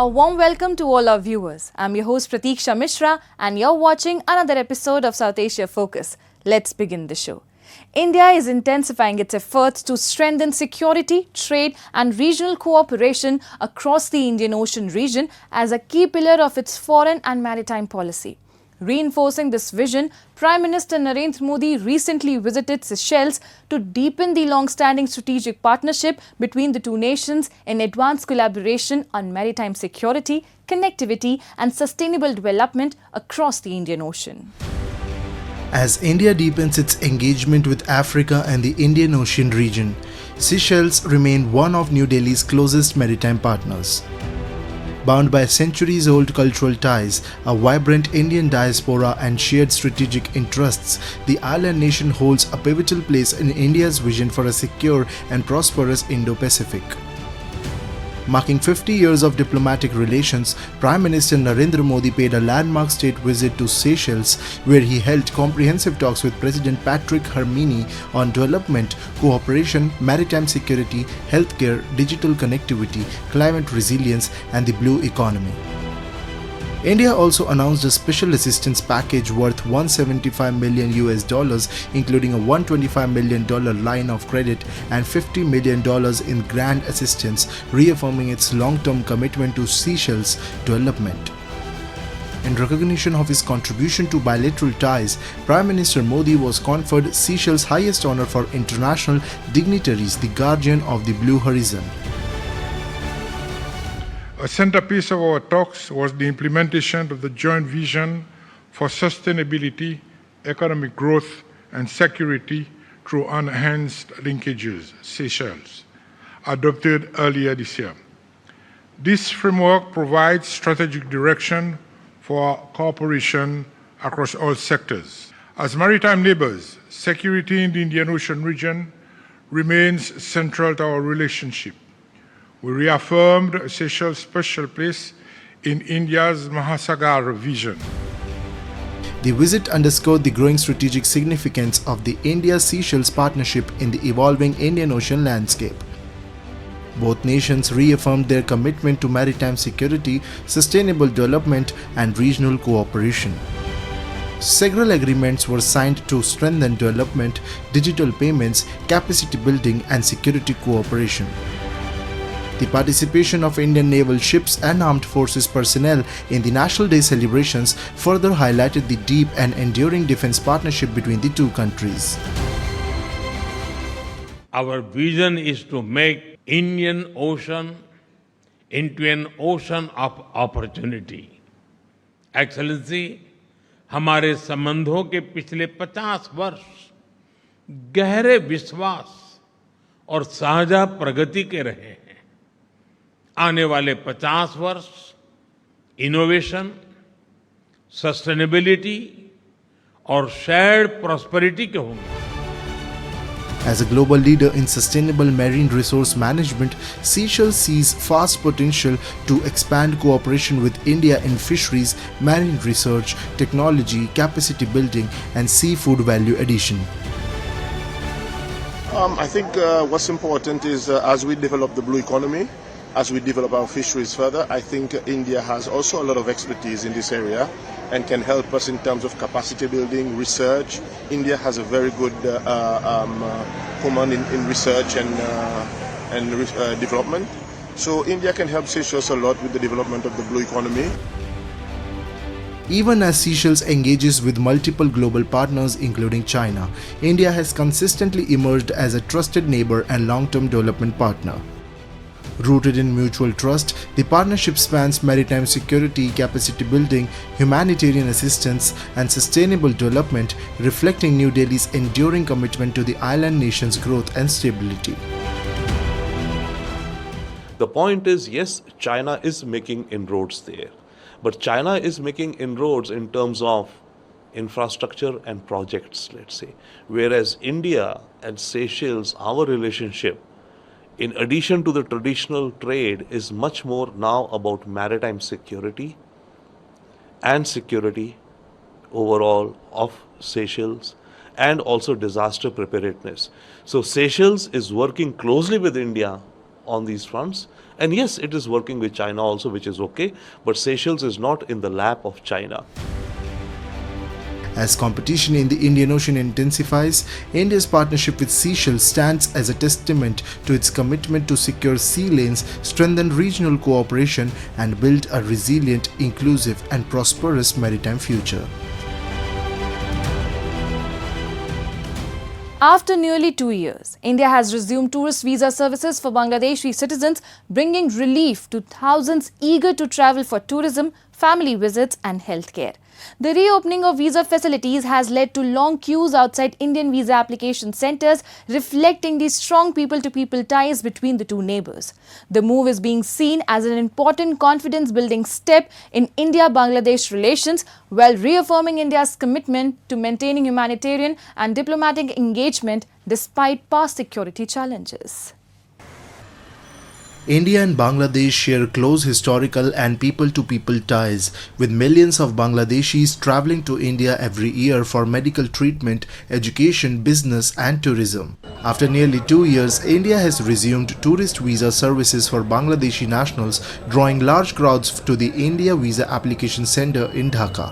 A warm welcome to all our viewers. I'm your host Pratiksha Mishra and you're watching another episode of South Asia Focus. Let's begin the show. India is intensifying its efforts to strengthen security, trade and regional cooperation across the Indian Ocean region as a key pillar of its foreign and maritime policy. Reinforcing this vision, Prime Minister Nadiem Modi recently visited Seychelles to deepen the long-standing strategic partnership between the two nations in advanced collaboration on maritime security, connectivity and sustainable development across the Indian Ocean. As India deepens its engagement with Africa and the Indian Ocean region, Seychelles remain one of New Delhi's closest maritime partners. Bound by centuries-old cultural ties, a vibrant Indian diaspora and shared strategic interests, the island nation holds a pivotal place in India's vision for a secure and prosperous Indo-Pacific. Marking 50 years of diplomatic relations, Prime Minister Narendra Modi paid a landmark state visit to Seychelles, where he held comprehensive talks with President Patrick Hermine on development, cooperation, maritime security, healthcare, digital connectivity, climate resilience, and the blue economy. India also announced a special assistance package worth $175 million, including a $125 million line of credit and $50 million in grant assistance, reaffirming its long-term commitment to Seychelles' development. In recognition of his contribution to bilateral ties, Prime Minister Modi was conferred Seychelles' highest honor for international dignitaries, the Guardian of the Blue Horizon. A centerpiece of our talks was the implementation of the joint vision for sustainability, economic growth and security through enhanced linkages, Seychelles, adopted earlier this year. This framework provides strategic direction for cooperation across all sectors. As maritime neighbors, security in the Indian Ocean region remains central to our relationship. We reaffirmed Seychelles' special place in India's Mahasagar vision. The visit underscored the growing strategic significance of the India-Seychelles partnership in the evolving Indian Ocean landscape. Both nations reaffirmed their commitment to maritime security, sustainable development, and regional cooperation. Several agreements were signed to strengthen development, digital payments, capacity building, and security cooperation. The participation of Indian naval ships and armed forces personnel in the National Day celebrations further highlighted the deep and enduring defense partnership between the two countries. Our vision is to make Indian Ocean into an ocean of opportunity. Excellency, हमारे संबंधों के पिछले 50 वर्ष गहरे विश्वास और साझा प्रगति के रहे हैं. आने वाले 50 वर्ष इनोवेशन, सस्टेनेबिलिटी और शेयर्ड प्रॉस्पेरिटी के होंगे. As a global leader in sustainable marine resource management, Seychelles sees vast potential to expand cooperation with India in fisheries, marine research, technology, capacity building, and seafood value addition. I think what's important is as we develop the blue economy, as we develop our fisheries further, I think India has also a lot of expertise in this area and can help us in terms of capacity building, research. India has a very good command in research and development. So India can help Seychelles a lot with the development of the blue economy. Even as Seychelles engages with multiple global partners including China, India has consistently emerged as a trusted neighbor and long-term development partner. Rooted in mutual trust, the partnership spans maritime security, capacity building, humanitarian assistance, and sustainable development, reflecting New Delhi's enduring commitment to the island nation's growth and stability. The point is, yes, China is making inroads there, but China is making inroads in terms of infrastructure and projects, let's say, whereas India and Seychelles, our relationship, in addition to the traditional trade, is much more now about maritime security and security overall of Seychelles and also disaster preparedness. So Seychelles is working closely with India on these fronts. And yes, it is working with China also, which is okay, but Seychelles is not in the lap of China. As competition in the Indian Ocean intensifies, India's partnership with Seychelles stands as a testament to its commitment to secure sea lanes, strengthen regional cooperation, and build a resilient, inclusive, and prosperous maritime future. After nearly 2 years, India has resumed tourist visa services for Bangladeshi citizens, bringing relief to thousands eager to travel for tourism, family visits and healthcare. The reopening of visa facilities has led to long queues outside Indian visa application centres, reflecting the strong people-to-people ties between the two neighbours. The move is being seen as an important confidence-building step in India-Bangladesh relations, while reaffirming India's commitment to maintaining humanitarian and diplomatic engagement despite past security challenges. India and Bangladesh share close historical and people-to-people ties, with millions of Bangladeshis travelling to India every year for medical treatment, education, business and tourism. After nearly 2 years, India has resumed tourist visa services for Bangladeshi nationals, drawing large crowds to the India Visa Application Centre in Dhaka.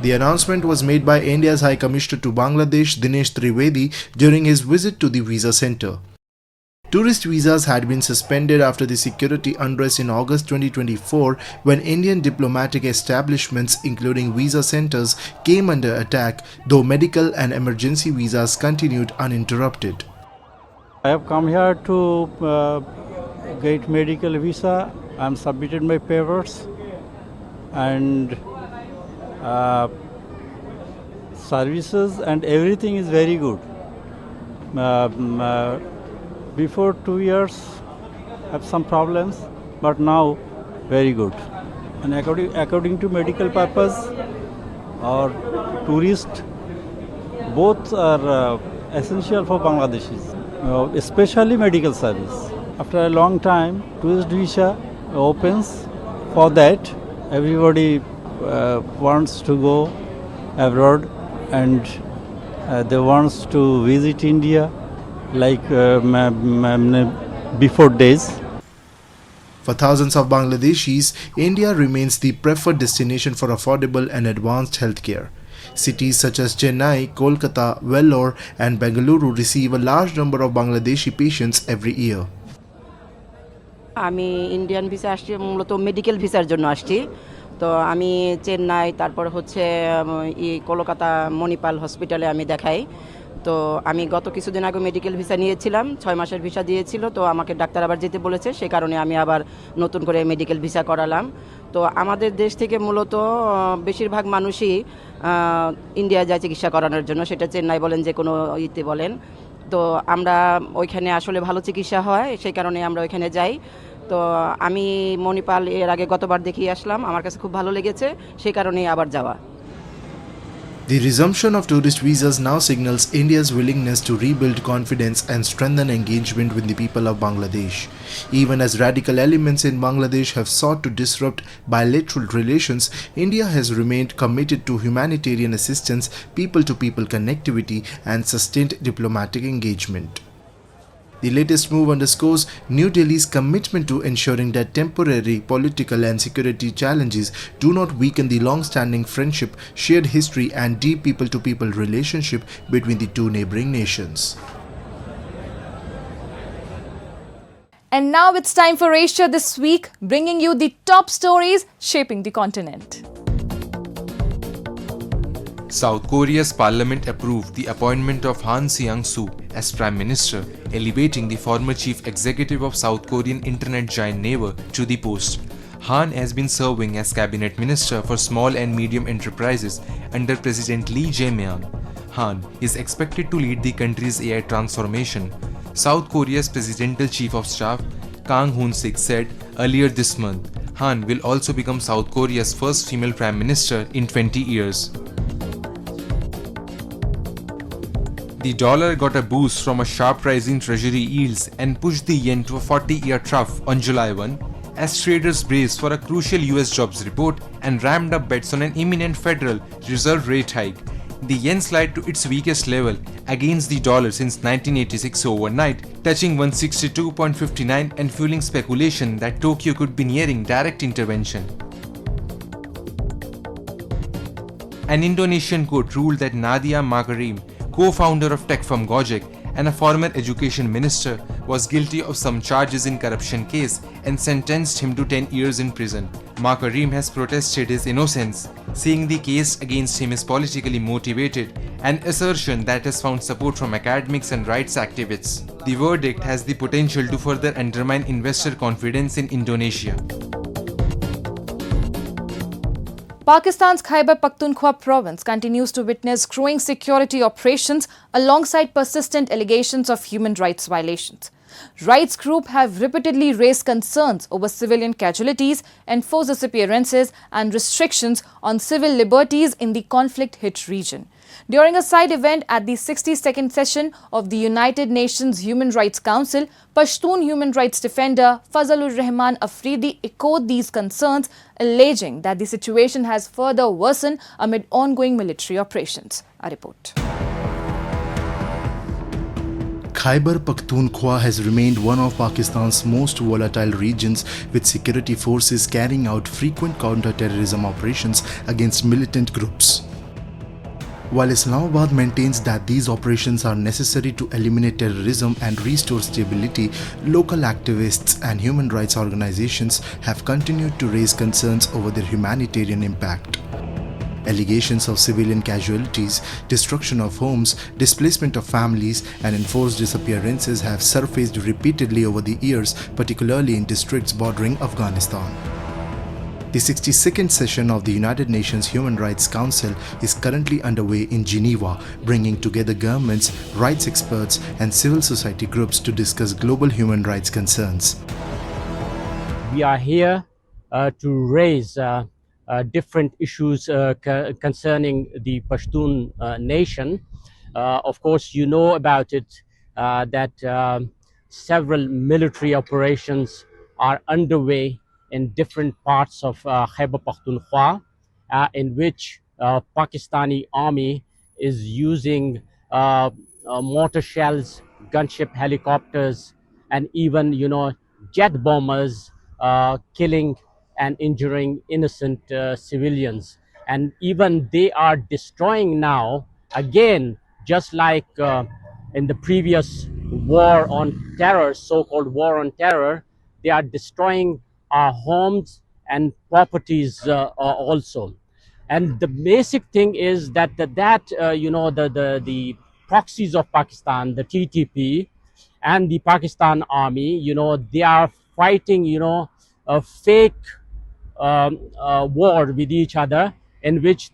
The announcement was made by India's High Commissioner to Bangladesh, Dinesh Trivedi, during his visit to the visa centre. Tourist visas had been suspended after the security unrest in August 2024 when Indian diplomatic establishments, including visa centres, came under attack, though medical and emergency visas continued uninterrupted. I have come here to get medical visa. I am submitted my papers and services and everything is very good. Before 2 years, have some problems, but now very good. And according to medical purpose or tourist, both are essential for Bangladeshis, especially medical service. After a long time, tourist visa opens. For that, everybody wants to go abroad and they wants to visit India like before days. For thousands of Bangladeshis, India remains the preferred destination for affordable and advanced healthcare. Cities such as Chennai, Kolkata, Vellore and Bengaluru receive a large number of Bangladeshi patients every year. আমি Indian visa আসছি মূলত medical ভিসার জন্য আসছি তো আমি চেন্নাই তারপর হচ্ছে কলকাতা মণিপাল হসপিটালে আমি দেখাই তো আমি গত কিছুদিন আগে মেডিকেল ভিসা নিয়েছিলাম 6 মাসের ভিসা দিয়েছিল তো আমাকে ডাক্তার আবার যেতে বলেছে সেই কারণে আমি আবার নতুন করে মেডিকেল ভিসা করালাম তো আমাদের দেশ থেকে মূলত বেশিরভাগ মানুষই ইন্ডিয়া যায় চিকিৎসা করানোর জন্য সেটা চেন্নাই বলেন যে কোনো ইতে বলেন তো আমরা ওইখানে আসলে ভালো চিকিৎসা হয় সেই কারণে আমরা ওইখানে যাই তো আমি মণিপাল এর আগে গতবার দেখিয়ে আসলাম আমার কাছে খুব ভালো লেগেছে সেই কারণেই আবার যাওয়া The resumption of tourist visas now signals India's willingness to rebuild confidence and strengthen engagement with the people of Bangladesh. Even as radical elements in Bangladesh have sought to disrupt bilateral relations, India has remained committed to humanitarian assistance, people-to-people connectivity, and sustained diplomatic engagement. The latest move underscores New Delhi's commitment to ensuring that temporary political and security challenges do not weaken the long-standing friendship, shared history and deep people-to-people relationship between the two neighbouring nations. And now it's time for Asia This Week, bringing you the top stories shaping the continent. South Korea's parliament approved the appointment of Han Seong-soo as Prime Minister, elevating the former chief executive of South Korean internet giant Naver to the post. Han has been serving as cabinet minister for small and medium enterprises under President Lee Jae-myung. Han is expected to lead the country's AI transformation. South Korea's presidential chief of staff Kang Hoon-sik said earlier this month, Han will also become South Korea's first female prime minister in 20 years. The dollar got a boost from a sharp rise in treasury yields and pushed the yen to a 40-year trough on July 1 as traders braced for a crucial US jobs report and ramped up bets on an imminent Federal Reserve rate hike. the yen slid to its weakest level against the dollar since 1986 overnight, touching 162.59 and fueling speculation that Tokyo could be nearing direct intervention. An Indonesian court ruled that Nadiem Makarim, co-founder of tech firm Gojek and a former education minister, was guilty of some charges in corruption case and sentenced him to 10 years in prison. Makarim has protested his innocence, saying the case against him is politically motivated, an assertion that has found support from academics and rights activists. The verdict has the potential to further undermine investor confidence in Indonesia. Pakistan's Khyber Pakhtunkhwa province continues to witness growing security operations alongside persistent allegations of human rights violations. Rights groups have repeatedly raised concerns over civilian casualties, enforced disappearances and restrictions on civil liberties in the conflict-hit region. During a side event at the 62nd session of the United Nations Human Rights Council, Pashtun human rights defender Fazlur Rahman Afridi echoed these concerns, alleging that the situation has further worsened amid ongoing military operations. A report. Khyber Pakhtunkhwa has remained one of Pakistan's most volatile regions, with security forces carrying out frequent counter-terrorism operations against militant groups. While Islamabad maintains that these operations are necessary to eliminate terrorism and restore stability, local activists and human rights organizations have continued to raise concerns over their humanitarian impact. Allegations of civilian casualties, destruction of homes, displacement of families, and enforced disappearances have surfaced repeatedly over the years, particularly in districts bordering Afghanistan. The 62nd session of the United Nations Human Rights Council is currently underway in Geneva, bringing together governments, rights experts, and civil society groups to discuss global human rights concerns. We are here to raise different issues concerning the Pashtun nation. Of course, you know about it, that several military operations are underway in different parts of Khyber Pakhtunkhwa, in which Pakistani army is using mortar shells, gunship helicopters, and even, jet bombers, killing and injuring innocent civilians. And even they are destroying now, again, just like in the previous war on terror, so-called war on terror, they are destroying our homes and properties also. And the basic thing is that the proxies of Pakistan, the TTP, and the Pakistan army, they are fighting, a fake war with each other, in which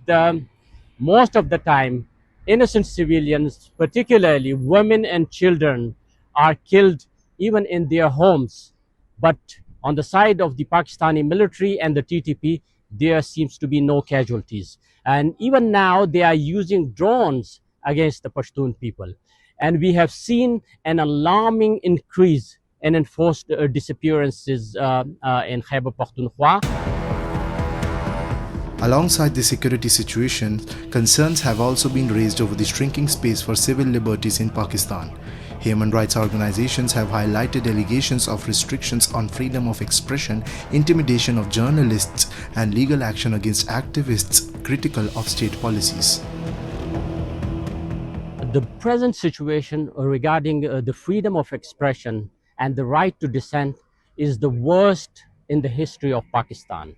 most of the time innocent civilians, particularly women and children, are killed even in their homes. But on the side of the Pakistani military and the TTP, there seems to be no casualties. And even now, they are using drones against the Pashtun people. And we have seen an alarming increase in enforced disappearances in Khyber Pakhtunkhwa. Alongside the security situation, concerns have also been raised over the shrinking space for civil liberties in Pakistan. Human rights organizations have highlighted allegations of restrictions on freedom of expression, intimidation of journalists, and legal action against activists critical of state policies. The present situation regarding the freedom of expression and the right to dissent is the worst in the history of Pakistan.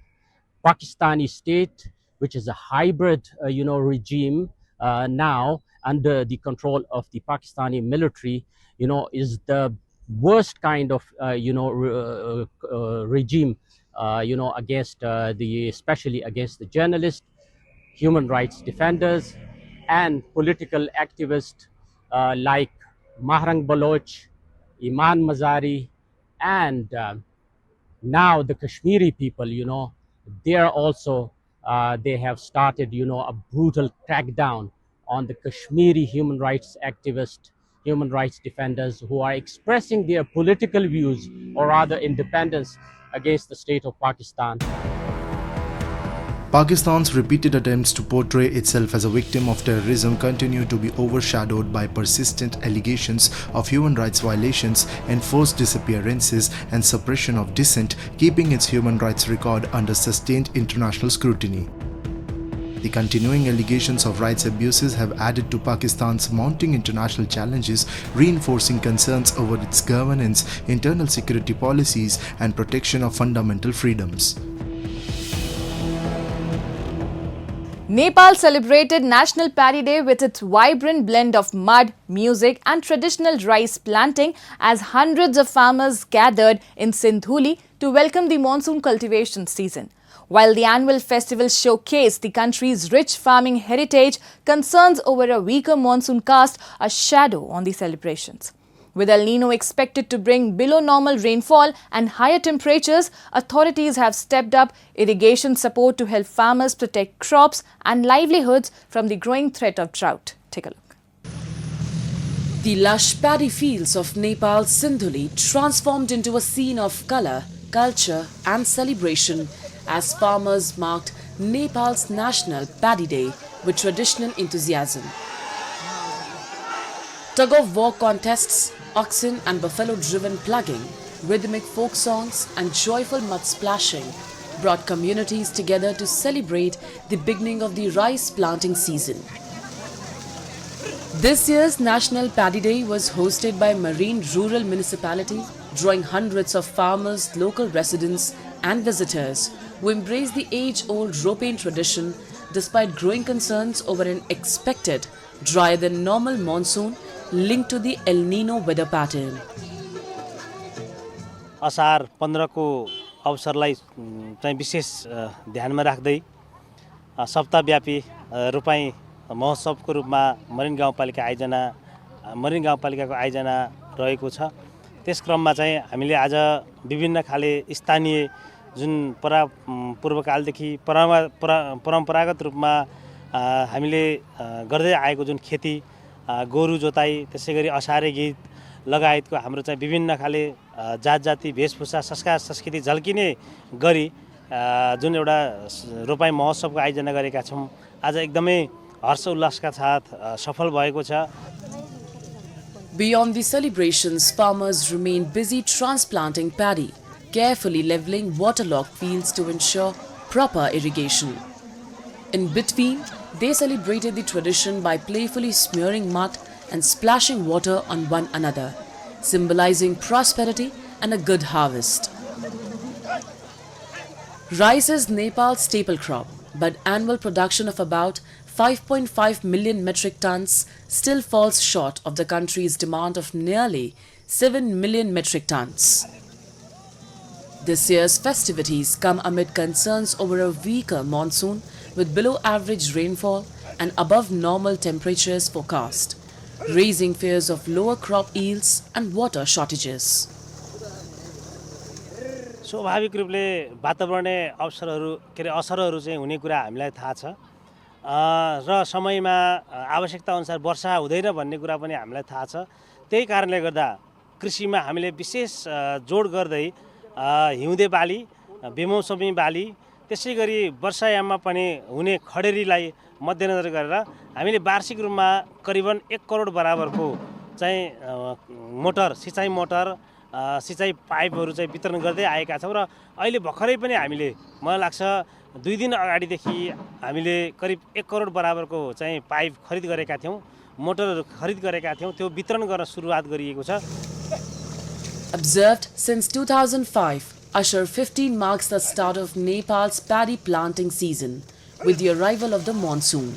Pakistani state, which is a hybrid, regime now under the control of the Pakistani military, is the worst kind of, regime, against especially against the journalists, human rights defenders, and political activists like Mahrang Baloch, Iman Mazari, and now the Kashmiri people, they are also, they have started, a brutal crackdown on the Kashmiri human rights activists, human rights defenders who are expressing their political views, or rather independence, against the state of Pakistan. Pakistan's repeated attempts to portray itself as a victim of terrorism continue to be overshadowed by persistent allegations of human rights violations, enforced disappearances, and suppression of dissent, keeping its human rights record under sustained international scrutiny. The continuing allegations of rights abuses have added to Pakistan's mounting international challenges, reinforcing concerns over its governance, internal security policies, and protection of fundamental freedoms. Nepal celebrated National Paddy Day with its vibrant blend of mud, music, and traditional rice planting as hundreds of farmers gathered in Sindhuli to welcome the monsoon cultivation season. While the annual festival showcased the country's rich farming heritage, concerns over a weaker monsoon cast a shadow on the celebrations. With El Nino expected to bring below normal rainfall and higher temperatures, authorities have stepped up irrigation support to help farmers protect crops and livelihoods from the growing threat of drought. Take a look. The lush paddy fields of Nepal's Sindhuli transformed into a scene of colour, culture and celebration as farmers marked Nepal's National Paddy Day with traditional enthusiasm. Tug-of-war contests, oxen and buffalo-driven plugging, rhythmic folk songs and joyful mud splashing brought communities together to celebrate the beginning of the rice planting season. This year's National Paddy Day was hosted by Marine Rural Municipality, drawing hundreds of farmers, local residents and visitors who embrace the age-old roping tradition despite growing concerns over an expected drier than normal monsoon linked to the El Nino weather pattern. असार 15 को अवसरलाई चाहिँ विशेष ध्यानमा राख्दै सप्ताहव्यापी रोपाई महोत्सवको रूपमा Marin गाउँपालिकाको आयोजना रहेको छ। त्यस क्रममा चाहिँ हामीले आज विभिन्न खाले स्थानीय जुन पूर्वकालदेखि परम्परागत रूपमा हामीले गर्दै आएको जुन खेती गोरु जोताई त्यसैगरी असारे गीत लगायतको हाम्रो चाहिँ विभिन्न खाले जातजाति भेषभूषा संस्कृति झल्किने गरी जुन एउटा रोपाई महोत्सवको आयोजना गरेका छौं। आज एकदमै हर्ष उल्लासका साथ सफल भएको छ। Beyond the celebrations, farmers remain busy transplanting paddy, carefully levelling waterlogged fields to ensure proper irrigation. In between, they celebrated the tradition by playfully smearing mud and splashing water on one another, symbolizing prosperity and a good harvest. Rice is Nepal's staple crop, but annual production of about 5.5 million metric tons still falls short of the country's demand of nearly 7 million metric tons. This year's festivities come amid concerns over a weaker monsoon with below average rainfall and above normal temperatures forecast, raising fears of lower crop yields and water shortages. स्वाभाविक रूपले वातावरणीय असरहरू चाहिँ हुने कुरा हामीलाई थाहा छ र समयमा आवश्यकता अनुसार वर्षा हुँदैन भन्ने कुरा पनि हामीलाई थाहा छ। त्यही कारणले गर्दा कृषिमा हामीले विशेष जोड गर्दै हिउँदे बाली, बेमौसमी बाली, त्यसैगरी वर्षायाममा पनि हुने खडेरीलाई मध्यनजर गरेर हामीले वार्षिक रूपमा करिबन 1 करोड बराबरको चाहिँ मोटर, सिँचाइ मोटर, सिँचाइ पाइपहरू चाहिँ वितरण गर्दै आएका छौं र अहिले भर्खरै पनि हामीले मलाई लाग्छ 2 दिन अगाडिदेखि हामीले करिब 1 करोड बराबरको चाहिँ पाइप खरिद गरेका थियौं, मोटरहरू खरिद गरेका थियौं, त्यो वितरण गर्न सुरुवात गरिएको छ। Observed since 2005, Ashar 15 marks the start of Nepal's paddy planting season with the arrival of the monsoon.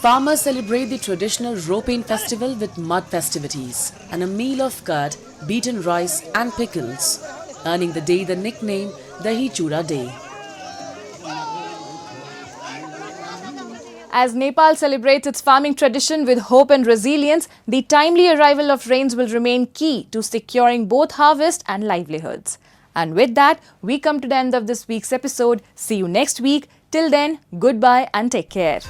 Farmers celebrate the traditional roping festival with mud festivities and a meal of curd, beaten rice and pickles, earning the day the nickname Dahi Chura Day. As Nepal celebrates its farming tradition with hope and resilience, the timely arrival of rains will remain key to securing both harvest and livelihoods. And with that, we come to the end of this week's episode. See you next week. Till then, goodbye and take care.